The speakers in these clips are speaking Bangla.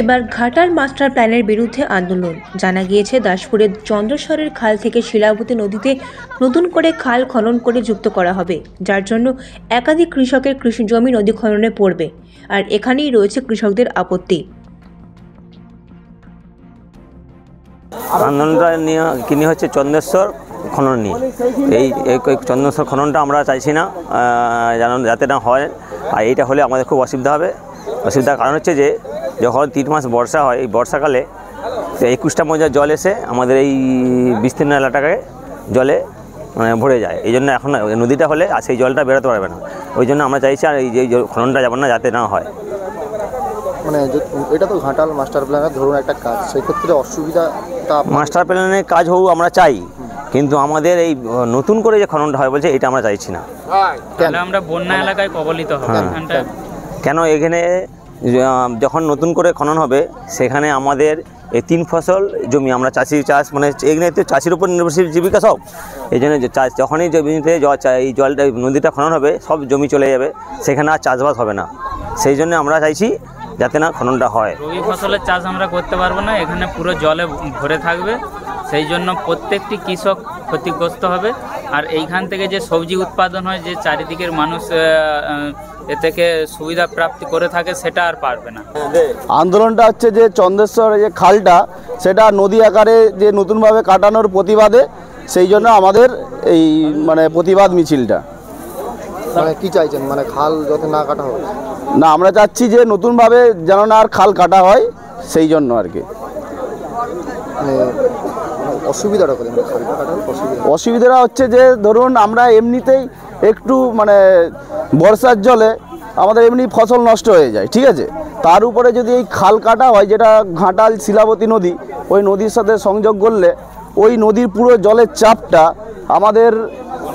এবার ঘাটাল মাস্টার প্ল্যানের বিরুদ্ধে আন্দোলন। জানা গিয়েছে দাসপুরের চন্দ্রস্বরের খাল থেকে শিলাবতী নদীতে নতুন করে খাল খনন করে যুক্ত করা হবে, যার জন্য একাধিক কৃষকের কৃষি জমি নদী খননে পড়বে। আর এখানেই রয়েছে কৃষকদের আপত্তি। আন্দোলনটা নিয়ে হচ্ছে চন্দ্রেশ্বর খনন নিয়ে। এই চন্দ্রেশ্বর খননটা আমরা চাইছি না, যাতে না হয়। আর এইটা হলে আমাদের খুব অসুবিধা হবে। অসুবিধার কারণ হচ্ছে যে যখন 3 মাস বর্ষা হয়, এই বর্ষাকালে 21টা মৌজার জল এসে আমাদের এই বিস্তীর্ণ এলাকাকে জলে ভরে যায়। এই জন্য এখন নদীটা হলে আর সেই জলটা বেরোতে পারবে না। ওই জন্য আমরা চাইছি আর এই যে খননটা যাবেন না, যাতে না হয়। মানে এটা তো ঘাটাল মাস্টার প্ল্যানের ধরুন একটা কাজ, সেই ক্ষেত্রে অসুবিধাটা মাস্টার প্ল্যানের কাজ হোক আমরা চাই, কিন্তু আমাদের এই নতুন করে যে খননটা হয় বলছে এটা আমরা চাইছি না। আমরা বন্যা এলাকায় কবলিত হব। কেন এখানে যখন নতুন করে খনন হবে সেখানে আমাদের এই 3 ফসল জমি, আমরা চাষ মানে এখানে তো চাষির উপর নির্ভরশীল জীবিকা সব। এই জন্য যখনই জমিতে এই জলটা নদীটা খনন হবে সব জমি চলে যাবে, সেখানে আর চাষবাস হবে না। সেই জন্য আমরা চাইছি যাতে না খননটা হয়। রবি ফসলের চাষ আমরা করতে পারবো না, এখানে পুরো জলে ভরে থাকবে। সেই জন্য প্রত্যেকটি কৃষক ক্ষতিগ্রস্ত হবে। আর এইখান থেকে যে সবজি উৎপাদন হয়, যে চারিদিকের মানুষ এ থেকে সুবিধা প্রাপ্তি করে থাকে, সেটা আর পারবে না। আন্দোলনটা হচ্ছে যে চন্দ্রেশ্বর যে খালটা সেটা নদী আকারে যে নতুনভাবে কাটানোর প্রতিবাদে, সেই জন্য আমাদের এই মানে প্রতিবাদ মিছিলটা। মানে কি চাইছেন, মানে খাল যাতে না কাটা হয়? না, আমরা চাচ্ছি যে নতুনভাবে যেন না আর খাল কাটা হয়, সেই জন্য আর কি। অসুবিধাটা হচ্ছে যে ধরুন আমরা এমনিতেই একটু মানে বর্ষার জলে আমাদের এমনি ফসল নষ্ট হয়ে যায়, ঠিক আছে। তার উপরে যদি এই খাল কাটা হয়, যেটা ঘাটাল শিলাবতী নদী, ওই নদীর সাথে সংযোগ করলে ওই নদীর পুরো জলের চাপটা আমাদের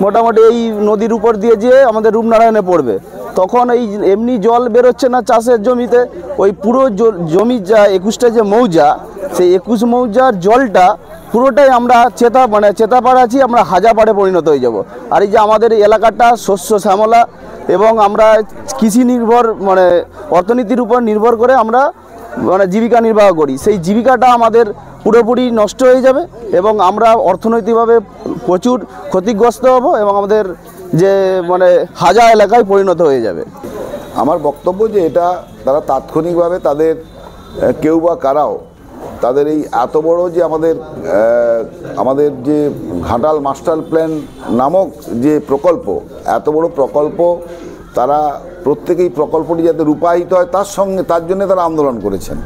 মোটামুটি এই নদীর উপর দিয়ে যেয়ে আমাদের রূপনারায়ণে পড়বে। তখন এই এমনি জল বেরোচ্ছে না চাষের জমিতে, ওই পুরো জমির যা 21টা যে মৌজা, সেই 21 মৌজার জলটা পুরোটাই আমরা চেতাপাড় আছি, আমরা হাজাপাড়ে পরিণত হয়ে যাব। আর এই যে আমাদের এলাকাটা শস্য শ্যামলা এবং আমরা কৃষি নির্ভর মানে অর্থনীতির উপর নির্ভর করে আমরা মানে জীবিকা নির্বাহ করি, সেই জীবিকাটা আমাদের পুরোপুরি নষ্ট হয়ে যাবে এবং আমরা অর্থনৈতিকভাবে প্রচুর ক্ষতিগ্রস্ত হব এবং আমাদের যে মানে হাজার এলাকায় পরিণত হয়ে যাবে। আমার বক্তব্য যে এটা তারা তাৎক্ষণিকভাবে তাদের কেউ বা কারাও তাদের এই এত বড় যে আমাদের যে ঘাটাল মাস্টার প্ল্যান নামক যে প্রকল্প, এত বড় প্রকল্প, তারা প্রত্যেকেই প্রকল্পটি যাতে রূপায়িত হয় তার জন্য তারা আন্দোলন করেছেন।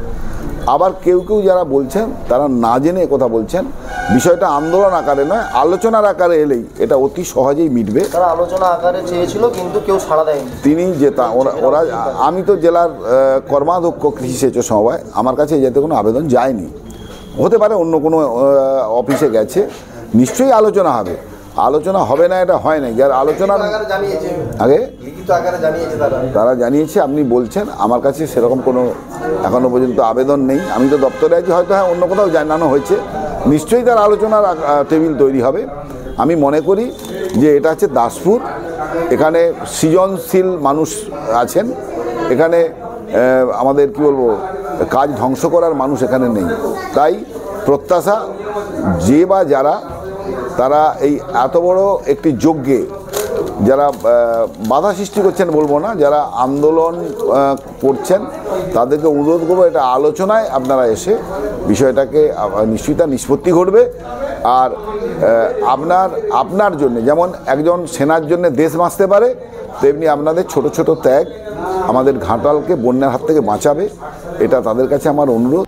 আবার কেউ যারা বলছেন তারা না জেনে কথা বলছেন। বিষয়টা আন্দোলন আকারে নয়, আলোচনার আকারে এলেই এটা অতি সহজেই মিটবে। তারা আলোচনা আকারে চেয়েছিল কিন্তু কেউ সাড়া দেয়নি। তিনি ওরা আমি তো জেলার কর্মাধ্যক্ষ কৃষি সেচ সমবায়, আমার কাছে যেতে কোনো আবেদন যায়নি। হতে পারে অন্য কোনো অফিসে গেছে, নিশ্চয়ই আলোচনা হবে। আলোচনা হবে না এটা হয় না। যার আলোচনার আগে তারা জানিয়েছে, আপনি বলছেন, আমার কাছে সেরকম কোনো এখনো পর্যন্ত আবেদন নেই। আমি তো দপ্তরে আছি, হয়তো হ্যাঁ অন্য কোথাও জানানো হয়েছে, নিশ্চয়ই তার আলোচনার টেবিল তৈরি হবে। আমি মনে করি যে এটা হচ্ছে দাসপুর, এখানে সৃজনশীল মানুষ আছেন, এখানে আমাদের কি বলবো কাজ ধ্বংস করার মানুষ এখানে নেই। তাই প্রত্যাশা যে বা যারা তারা এই এত বড় একটি যজ্ঞে যারা বাধা সৃষ্টি করছেন বলবো না, যারা আন্দোলন করছেন তাদেরকে অনুরোধ করবো এটা আলোচনায় আপনারা এসে বিষয়টাকে নিশ্চয়ই তার নিষ্পত্তি ঘটবে। আর আপনার জন্য যেমন একজন সেনার জন্য দেশ বাঁচতে পারে, তেমনি আপনাদের ছোট ছোট ত্যাগ আমাদের ঘাটালকে বন্যার হাত থেকে বাঁচাবে, এটা তাদের কাছে আমার অনুরোধ।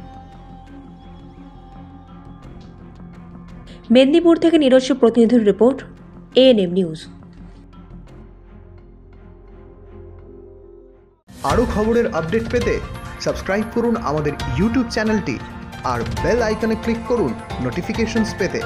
মেদিনীপুর থেকে নিজস্ব প্রতিনিধির রিপোর্ট, ANM নিউজ। আরও খবরের আপডেট পেতে সাবস্ক্রাইব করুন আমাদের ইউটিউব চ্যানেলটি আর বেল আইকনে ক্লিক করুন নোটিফিকেশনস পেতে।